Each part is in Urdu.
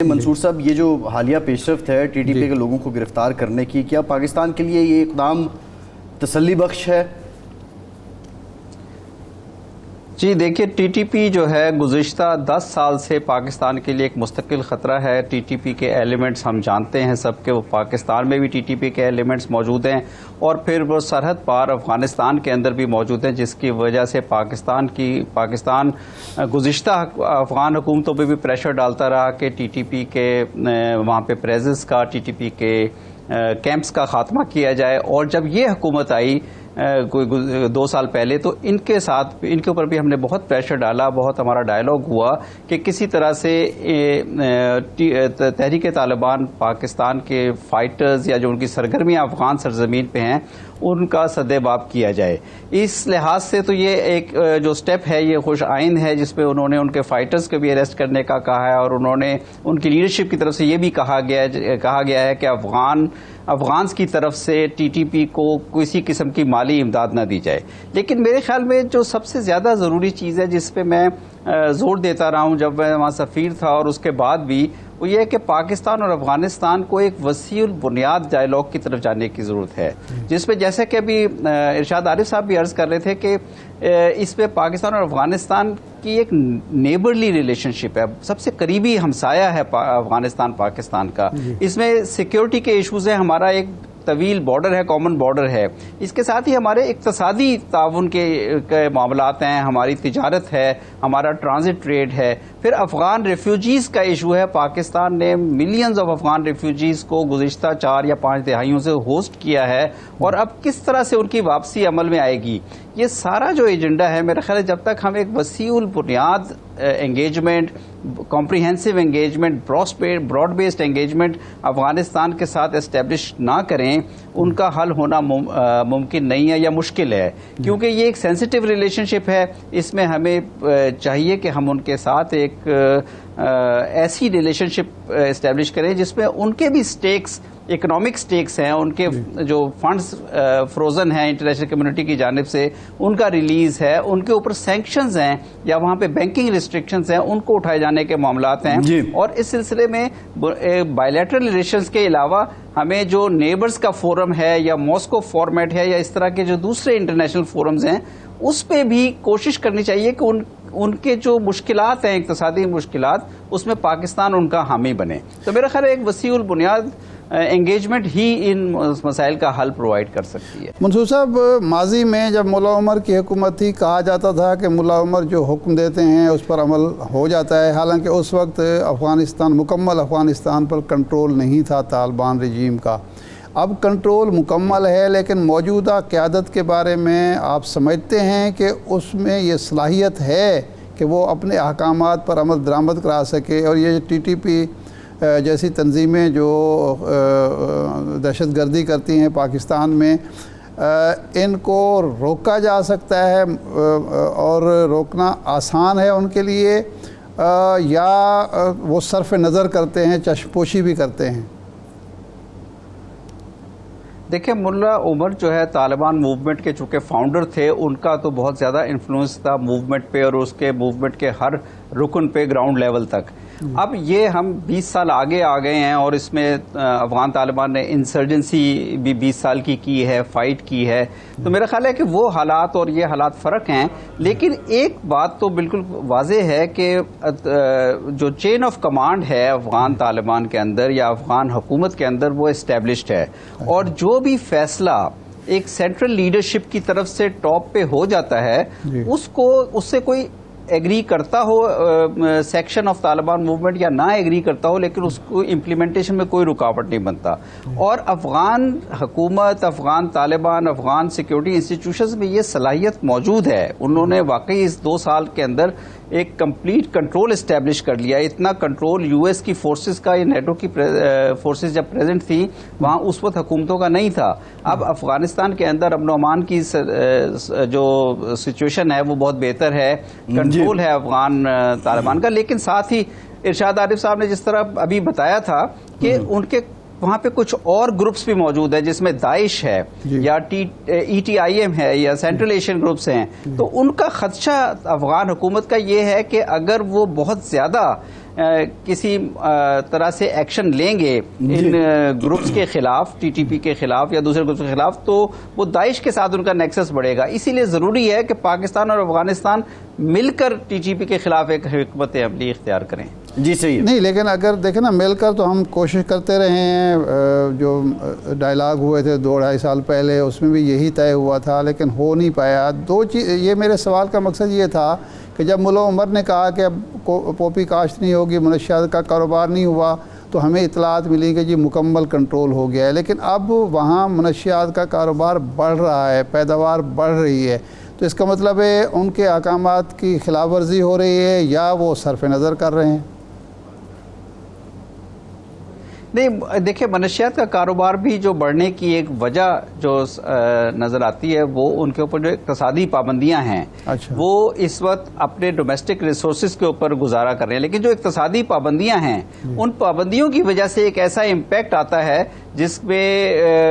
منصور صاحب، یہ جو حالیہ پیش رفت ہے ٹی ٹی پی کے لوگوں کو گرفتار کرنے کی، کیا پاکستان کے لیے یہ اقدام تسلی بخش ہے؟ جی دیکھیے، ٹی ٹی پی جو ہے گزشتہ 10 سال سے پاکستان کے لیے ایک مستقل خطرہ ہے۔ ٹی ٹی پی کے ایلیمنٹس ہم جانتے ہیں سب کہ وہ پاکستان میں بھی ٹی ٹی پی کے ایلیمنٹس موجود ہیں اور پھر وہ سرحد پار افغانستان کے اندر بھی موجود ہیں، جس کی وجہ سے پاکستان گزشتہ افغان حکومتوں پہ بھی پریشر ڈالتا رہا کہ ٹی ٹی پی کے وہاں پہ پریزنس کا، ٹی ٹی پی کے کیمپس کا خاتمہ کیا جائے۔ اور جب یہ حکومت آئی کوئی 2 سال پہلے، تو ان کے اوپر بھی ہم نے بہت پریشر ڈالا، بہت ہمارا ڈائلاگ ہوا کہ کسی طرح سے تحریک طالبان پاکستان کے فائٹرز یا جو ان کی سرگرمیاں افغان سرزمین پہ ہیں ان کا سدباب کیا جائے۔ اس لحاظ سے تو یہ ایک جو سٹیپ ہے یہ خوش آئند ہے، جس پہ انہوں نے ان کے فائٹرز کو بھی اریسٹ کرنے کا کہا ہے اور انہوں نے ان کی لیڈرشپ کی طرف سے یہ بھی کہا گیا ہے کہ افغانز کی طرف سے ٹی ٹی پی کو کسی قسم کی مالی امداد نہ دی جائے۔ لیکن میرے خیال میں جو سب سے زیادہ ضروری چیز ہے جس پہ میں زور دیتا رہا ہوں جب میں وہاں سفیر تھا اور اس کے بعد بھی، وہ یہ ہے کہ پاکستان اور افغانستان کو ایک وسیع البنیاد ڈائلاگ کی طرف جانے کی ضرورت ہے، جس پہ جیسے کہ ابھی ارشاد عارف صاحب بھی عرض کر رہے تھے کہ اس پہ پاکستان اور افغانستان کی ایک نیبرلی ریلیشن شپ ہے، سب سے قریبی ہمسایہ ہے افغانستان پاکستان کا۔ اس میں سیکیورٹی کے ایشوز ہیں، ہمارا ایک طویل بارڈر ہے، کامن بارڈر ہے، اس کے ساتھ ہی ہمارے اقتصادی تعاون کے معاملات ہیں، ہماری تجارت ہے، ہمارا ٹرانزٹ ٹریڈ ہے، پھر افغان ریفیوجیز کا ایشو ہے۔ پاکستان نے ملینز آف افغان ریفیوجیز کو گزشتہ 4 یا 5 دہائیوں سے ہوسٹ کیا ہے، اور اب کس طرح سے ان کی واپسی عمل میں آئے گی، یہ سارا جو ایجنڈا ہے میرا خیال ہے جب تک ہم ایک وسیع البنیاد engagement, comprehensive engagement, broad based engagement Afghanistan کے ساتھ اسٹیبلش نہ کریں، ان کا حل ہونا ممکن نہیں ہے یا مشکل ہے، کیونکہ یہ ایک سینسٹیو ریلیشن شپ ہے۔ اس میں ہمیں چاہیے کہ ہم ان کے ساتھ ایک ایسی ریلیشن شپ اسٹیبلش کریں جس میں ان کے بھی سٹیکس، اکنامک سٹیکس ہیں، ان کے جو فنڈز فروزن ہیں انٹرنیشنل کمیونٹی کی جانب سے ان کا ریلیز ہے، ان کے اوپر سینکشنز ہیں یا وہاں پہ بینکنگ ریسٹرکشنز ہیں، ان کو اٹھائے جانے کے معاملات ہیں۔ اور اس سلسلے میں بائیلیٹرل ریلیشنز کے علاوہ ہمیں جو نیبرز کا فورم ہے یا ماسکو فارمیٹ ہے یا اس طرح کے جو دوسرے انٹرنیشنل فورمز ہیں، اس پہ بھی کوشش کرنی چاہیے کہ ان کے جو مشکلات ہیں، اقتصادی مشکلات، اس میں پاکستان ان کا حامی بنے۔ تو میرا خیال ہے ایک وسیع البنیاد انگیجمنٹ ہی ان مسائل کا حل پرووائڈ کر سکتی ہے۔ منصور صاحب، ماضی میں جب مولا عمر کی حکومت تھی کہا جاتا تھا کہ مولا عمر جو حکم دیتے ہیں اس پر عمل ہو جاتا ہے، حالانکہ اس وقت مکمل افغانستان پر کنٹرول نہیں تھا طالبان رجیم کا۔ اب کنٹرول مکمل ہے، لیکن موجودہ قیادت کے بارے میں آپ سمجھتے ہیں کہ اس میں یہ صلاحیت ہے کہ وہ اپنے احکامات پر عمل درآمد کرا سکے، اور یہ ٹی ٹی پی جیسی تنظیمیں جو دہشت گردی کرتی ہیں پاکستان میں، ان کو روکا جا سکتا ہے اور روکنا آسان ہے ان کے لیے، یا وہ صرف نظر کرتے ہیں، چشم پوشی بھی کرتے ہیں؟ دیکھیں، ملا عمر جو ہے طالبان موومنٹ کے چونکہ فاؤنڈر تھے، ان کا تو بہت زیادہ انفلوئنس تھا موومنٹ پہ اور اس کے موومنٹ کے ہر رکن پہ گراؤنڈ لیول تک۔ اب یہ ہم 20 سال آگے آ گئے ہیں اور اس میں افغان طالبان نے انسرجنسی بھی 20 سال کی ہے، فائٹ کی ہے، تو میرا خیال ہے کہ وہ حالات اور یہ حالات فرق ہیں۔ لیکن ایک بات تو بالکل واضح ہے کہ جو چین آف کمانڈ ہے افغان طالبان کے اندر یا افغان حکومت کے اندر، وہ اسٹیبلشڈ ہے، اور جو بھی فیصلہ ایک سینٹرل لیڈرشپ کی طرف سے ٹاپ پہ ہو جاتا ہے، اس سے کوئی ایگری کرتا ہو سیکشن آف طالبان موومنٹ یا نہ ایگری کرتا ہو، لیکن اس کو امپلیمنٹیشن میں کوئی رکاوٹ نہیں بنتا۔ اور افغان حکومت، افغان طالبان، افغان سیکیورٹی انسٹیٹیوشنز میں یہ صلاحیت موجود ہے۔ انہوں نے واقعی اس 2 سال کے اندر ایک کمپلیٹ کنٹرول اسٹیبلش کر لیا۔ اتنا کنٹرول یو ایس کی فورسز کا یا نیٹو کی فورسز جب پریزنٹ تھیں وہاں اس وقت حکومتوں کا نہیں تھا۔ اب افغانستان کے اندر امن و امان کی جو سچویشن ہے وہ بہت بہتر ہے، کنٹرول ہے افغان طالبان کا۔ لیکن ساتھ ہی ارشاد عارف صاحب نے جس طرح ابھی بتایا تھا کہ ان کے وہاں پہ کچھ اور گروپس بھی موجود ہیں، جس میں داعش ہے یا ای ٹی آئی ایم ہے یا سینٹرل ایشین گروپس ہیں، تو ان کا خدشہ افغان حکومت کا یہ ہے کہ اگر وہ بہت زیادہ کسی طرح سے ایکشن لیں گے ان گروپس کے خلاف، ٹی ٹی پی کے خلاف یا دوسرے گروپس کے خلاف، تو وہ داعش کے ساتھ ان کا نیکسس بڑھے گا. اسی لیے ضروری ہے کہ پاکستان اور افغانستان مل کر ٹی ٹی پی کے خلاف ایک حکمت عملی اختیار کریں. جی صحیح نہیں، لیکن اگر دیکھیں نا، مل کر تو ہم کوشش کرتے رہے ہیں. جو ڈائلاگ ہوئے تھے 2-2.5 سال پہلے، اس میں بھی یہی طے ہوا تھا، لیکن ہو نہیں پایا. یہ میرے سوال کا مقصد یہ تھا کہ جب ملا عمر نے کہا کہ اب پوپی کاشت نہیں ہوگی، منشیات کا کاروبار نہیں ہوا، تو ہمیں اطلاعات ملی کہ جی مکمل کنٹرول ہو گیا ہے. لیکن اب وہاں منشیات کا کاروبار بڑھ رہا ہے، پیداوار بڑھ رہی ہے. تو اس کا مطلب ہے ان کے احکامات کی خلاف ورزی ہو رہی ہے یا وہ صرف نظر کر رہے ہیں؟ نہیں، دیکھیں، منشیات کا کاروبار بھی جو بڑھنے کی ایک وجہ جو نظر آتی ہے وہ ان کے اوپر جو اقتصادی پابندیاں ہیں. اچھا. وہ اس وقت اپنے ڈومیسٹک ریسورسز کے اوپر گزارا کر رہے ہیں، لیکن جو اقتصادی پابندیاں ہیں ان پابندیوں کی وجہ سے ایک ایسا امپیکٹ آتا ہے جس میں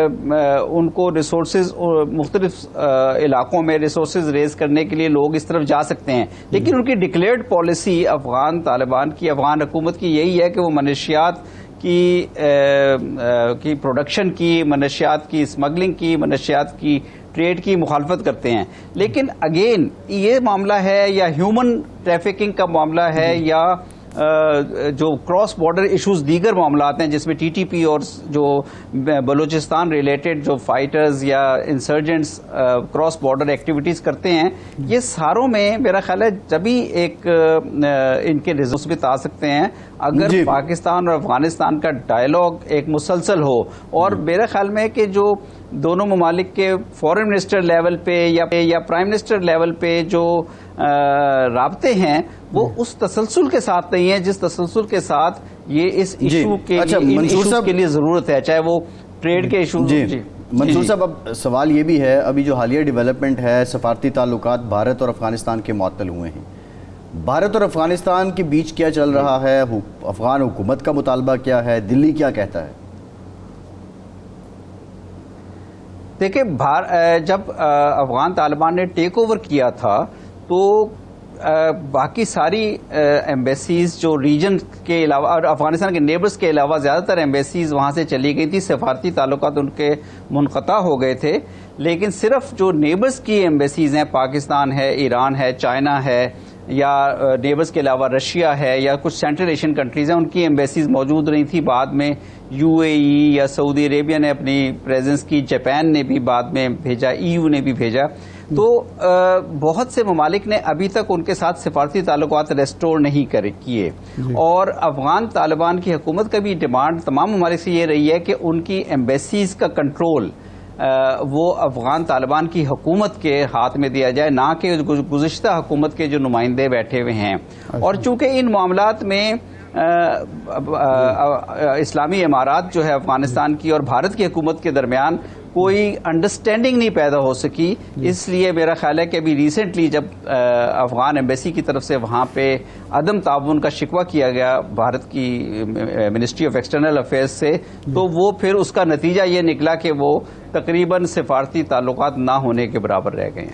ان کو ریسورسز مختلف علاقوں میں ریسورسز ریز کرنے کے لیے لوگ اس طرف جا سکتے ہیں. لیکن ان کی ڈکلیئرڈ پالیسی افغان طالبان کی، افغان حکومت کی یہی ہے کہ وہ منشیات کی پروڈکشن کی، منشیات کی اسمگلنگ کی، منشیات کی ٹریڈ کی مخالفت کرتے ہیں. لیکن اگین یہ معاملہ ہے یا ہیومن ٹریفکنگ کا معاملہ ہے یا جو کراس بارڈر ایشوز دیگر معاملات ہیں جس میں ٹی ٹی پی اور جو بلوچستان ریلیٹڈ جو فائٹرز یا انسرجنٹس کراس بارڈر ایکٹیویٹیز کرتے ہیں، یہ ساروں میں میرا خیال ہے جبھی ایک ان کے ریزلٹس بھی آ سکتے ہیں اگر پاکستان اور افغانستان کا ڈائلاگ ایک مسلسل ہو. اور میرے خیال میں کہ جو دونوں ممالک کے فورن منسٹر لیول پہ یا پرائم منسٹر لیول پہ جو رابطے ہیں وہ اس تسلسل کے ساتھ نہیں ہیں جس تسلسل کے ساتھ یہ اس ایشو کے لیے ضرورت ہے، چاہے وہ ٹریڈ کے ایشو. منصور صاحب، اب سوال یہ بھی ہے، ابھی جو حالیہ ڈیولپمنٹ ہے، سفارتی تعلقات بھارت اور افغانستان کے معطل ہوئے ہیں. بھارت اور افغانستان کے بیچ کیا چل رہا ہے؟ افغان حکومت کا مطالبہ کیا ہے؟ دلی کیا کہتا ہے؟ دیکھیں، جب افغان طالبان نے ٹیک اوور کیا تھا تو باقی ساری ایمبیسیز جو ریجن کے علاوہ اور افغانستان کے نیبرز کے علاوہ زیادہ تر ایمبیسیز وہاں سے چلی گئی تھی، سفارتی تعلقات ان کے منقطع ہو گئے تھے. لیکن صرف جو نیبرز کی ایمبیسیز ہیں، پاکستان ہے، ایران ہے، چائنا ہے، یا نیبرز کے علاوہ رشیا ہے یا کچھ سینٹرل ایشین کنٹریز ہیں، ان کی ایمبیسیز موجود رہی تھی. بعد میں یو اے ای یا سعودی عربیہ نے اپنی پریزنس کی، جاپان نے بھی بعد میں بھیجا، ای یو نے بھی بھیجا. تو بہت سے ممالک نے ابھی تک ان کے ساتھ سفارتی تعلقات ریسٹور نہیں کیے. اور افغان طالبان کی حکومت کا بھی ڈیمانڈ تمام ممالک سے یہ رہی ہے کہ ان کی ایمبیسیز کا کنٹرول وہ افغان طالبان کی حکومت کے ہاتھ میں دیا جائے، نہ کہ گزشتہ حکومت کے جو نمائندے بیٹھے ہوئے ہیں. اور چونکہ ان معاملات میں اسلامی امارات جو ہے افغانستان کی اور بھارت کی حکومت کے درمیان کوئی انڈرسٹینڈنگ نہیں پیدا ہو سکی، اس لیے میرا خیال ہے کہ ابھی ریسنٹلی جب افغان ایمبیسی کی طرف سے وہاں پہ عدم تعاون کا شکوہ کیا گیا بھارت کی منسٹری آف ایکسٹرنل افیئرز سے، تو وہ پھر اس کا نتیجہ یہ نکلا کہ وہ تقریباً سفارتی تعلقات نہ ہونے کے برابر رہ گئے ہیں.